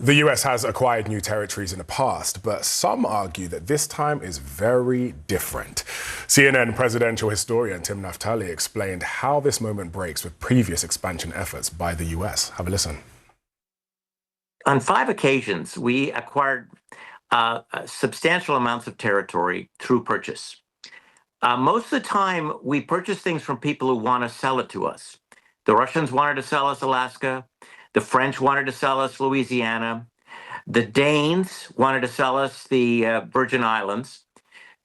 The US has acquired new territories in the past, but some argue that this time is very different. CNN presidential historian Tim Naftali explained how this moment breaks with previous expansion efforts by the US. Have a listen. On 5 occasions, we acquired substantial amounts of territory through purchase. Most of the time, we purchase things from people who want to sell it to us. The Russians wanted to sell us Alaska. The French wanted to sell us Louisiana. The Danes wanted to sell us the Virgin Islands.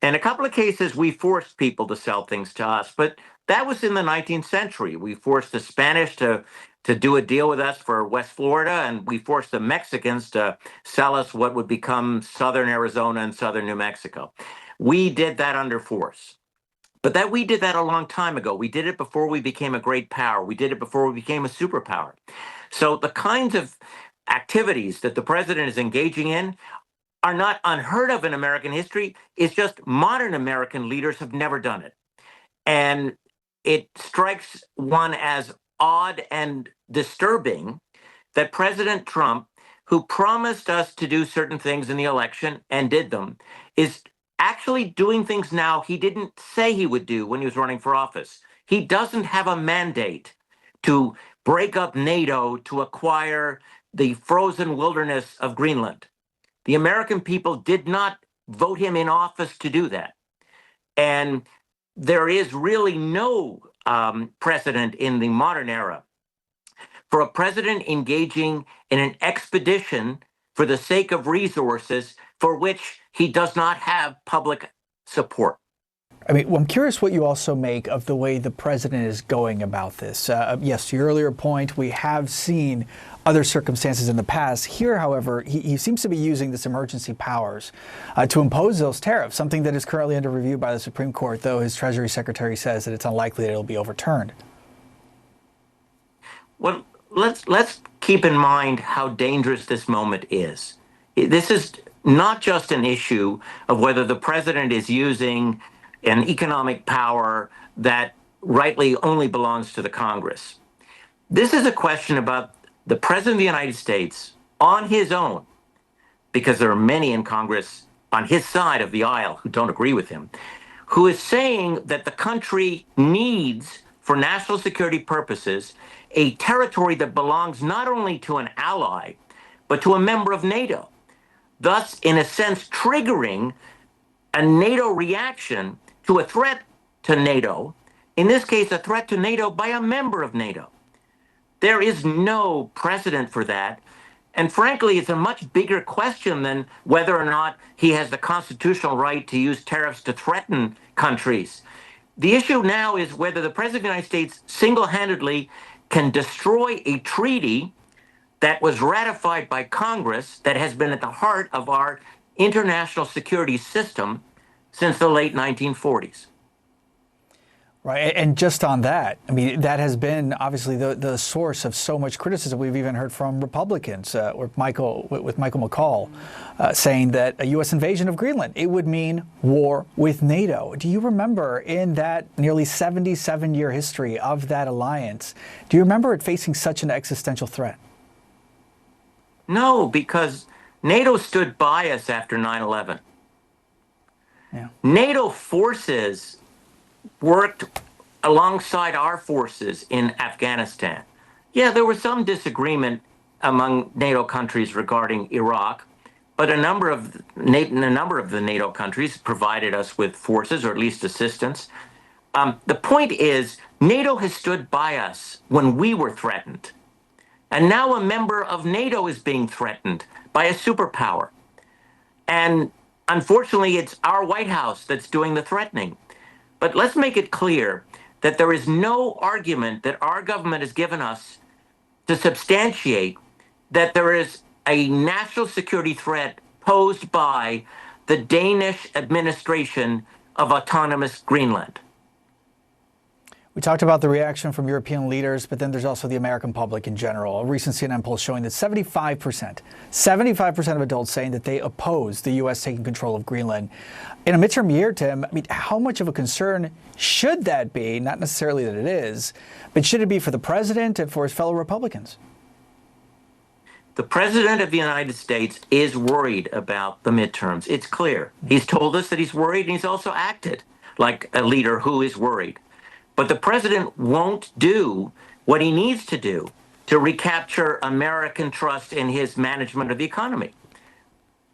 In a couple of cases, we forced people to sell things to us, but that was in the 19th century. We forced the Spanish to do a deal with us for West Florida, and we forced the Mexicans to sell us what would become southern Arizona and southern New Mexico. We did that under force. But we did that a long time ago. We did it before we became a great power. We did it before we became a superpower. So the kinds of activities that the president is engaging in are not unheard of in American history. It's just modern American leaders have never done it. And it strikes one as odd and disturbing that President Trump, who promised us to do certain things in the election and did them, is actually doing things now he didn't say he would do when he was running for office. He doesn't have a mandate to break up NATO to acquire the frozen wilderness of Greenland. The American people did not vote him in office to do that. And there is really no precedent in the modern era for a president engaging in an expedition for the sake of resources for which he does not have public support. I mean, well, I'm curious what you also make of the way the president is going about this. Yes, to your earlier point, we have seen other circumstances in the past. Here, however, he seems to be using this emergency powers to impose those tariffs, something that is currently under review by the Supreme Court, though his Treasury Secretary says that it's unlikely that it'll be overturned. Well, let's keep in mind how dangerous this moment is. This is not just an issue of whether the president is using an economic power that rightly only belongs to the Congress. This is a question about the president of the United States on his own, because there are many in Congress on his side of the aisle who don't agree with him, who is saying that the country needs, for national security purposes, a territory that belongs not only to an ally, but to a member of NATO, thus, in a sense, triggering a NATO reaction to a threat to NATO, in this case, a threat to NATO by a member of NATO. There is no precedent for that. And frankly, it's a much bigger question than whether or not he has the constitutional right to use tariffs to threaten countries. The issue now is whether the president of the United States single-handedly can destroy a treaty that was ratified by Congress that has been at the heart of our international security system since the late 1940s. Right. And just on that, I mean, that has been obviously the source of so much criticism. We've even heard from Republicans with Michael McCall saying that a U.S. invasion of Greenland, it would mean war with NATO. Do you remember in that nearly 77-year history of that alliance, do you remember it facing such an existential threat? No, because NATO stood by us after 9/11. Yeah. NATO forces worked alongside our forces in Afghanistan. Yeah, there was some disagreement among NATO countries regarding Iraq, but a number of the NATO countries provided us with forces, or at least assistance. The point is, NATO has stood by us when we were threatened. And now a member of NATO is being threatened by a superpower. And unfortunately, it's our White House that's doing the threatening. But let's make it clear that there is no argument that our government has given us to substantiate that there is a national security threat posed by the Danish administration of autonomous Greenland. We talked about the reaction from European leaders, but then there's also the American public in general. A recent CNN poll showing that 75% of adults saying that they oppose the U.S. taking control of Greenland. In a midterm year, Tim, I mean, how much of a concern should that be? Not necessarily that it is, but should it be for the president and for his fellow Republicans? The President of the United States is worried about the midterms. It's clear. He's told us that he's worried, and he's also acted like a leader who is worried. But the President won't do what he needs to do to recapture American trust in his management of the economy.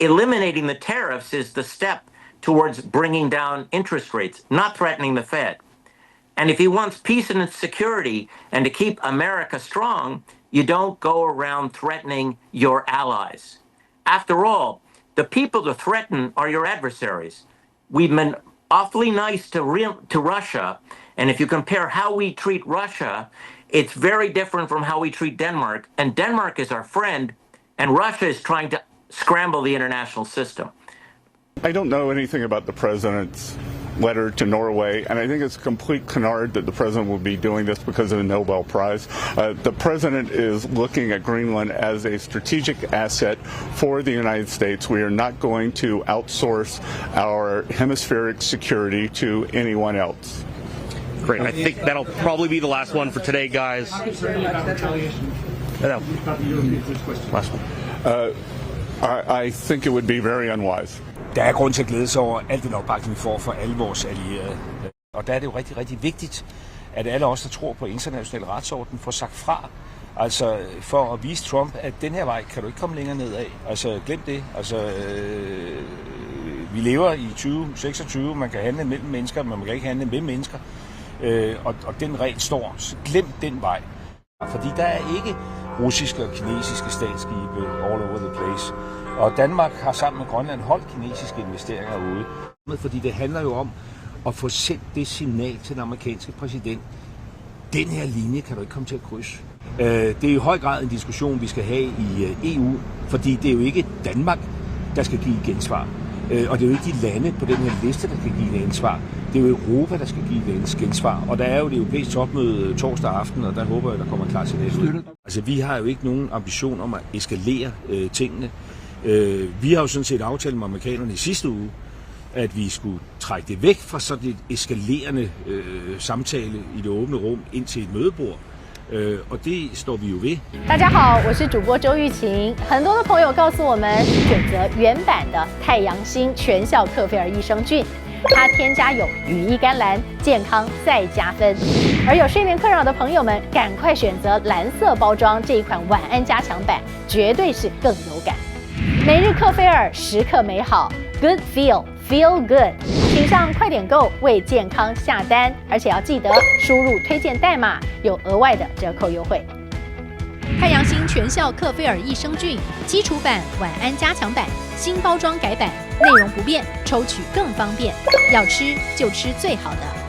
Eliminating the tariffs is the step towards bringing down interest rates, not threatening the Fed. And if he wants peace and security and to keep America strong, you don't go around threatening your allies. After all, the people to threaten are your adversaries. We've been awfully nice to Russia, and if you compare how we treat Russia, it's very different from how we treat Denmark, and Denmark is our friend, and Russia is trying to scramble the international system. I don't know anything about the president's letter to Norway, and I think it's a complete canard that the president will be doing this because of the Nobel Prize. The president is looking at Greenland as a strategic asset for the United States. We are not going to outsource our hemispheric security to anyone else. Great. I think that'll probably be the last one for today, guys. Last one. I think it would be very unwise. Der er grund til at glæde sig over alt den opbakning, vi får fra alle vores allierede. Og der er det jo rigtig, rigtig vigtigt, at alle os, der tror på international retsorden, får sagt fra. Altså for at vise Trump, at den her vej kan du ikke komme længere nedad. Altså glem det. Altså vi lever i 2026, man kan handle mellem mennesker, men man kan ikke handle med mennesker. Og den regel står, så glem den vej. Fordi der er ikke russiske og kinesiske statsskibe all over the place. Og Danmark har sammen med Grønland holdt kinesiske investeringer ude. Fordi det handler jo om at få sendt det signal til den amerikanske præsident. Den her linje kan du ikke komme til at krydse. Det er i høj grad en diskussion, vi skal have i EU, fordi det er jo ikke Danmark, der skal give gensvar. Og det er jo ikke de lande på den her liste, der skal give et ansvar. Det er jo Europa, der skal give et gensvar. Og der er jo det europæiske topmøde torsdag aften, og der håber jeg, der kommer klar til det. Altså, vi har jo ikke nogen ambition om at eskalere tingene. Vi har jo sådan set aftalt med amerikanerne i sidste uge, at vi skulle trække det væk fra sådan et eskalerende samtale i det åbne rum ind til et mødebord. Og det står vi jo ved. 大家好，我是主播周玉琴。很多的朋友告诉我们，选择原版的太阳星全效克菲尔益生菌，它添加有羽衣甘蓝，健康再加分。而有睡眠困扰的朋友们，赶快选择蓝色包装这一款晚安加强版，绝对是更有感。每日克菲尔，时刻美好 ，Good Feel Good， 请上快点购为健康下单，而且要记得输入推荐代码，有额外的折扣优惠。太阳星全效克菲尔益生菌基础版、晚安加强版，新包装改版，内容不变，抽取更方便。要吃就吃最好的。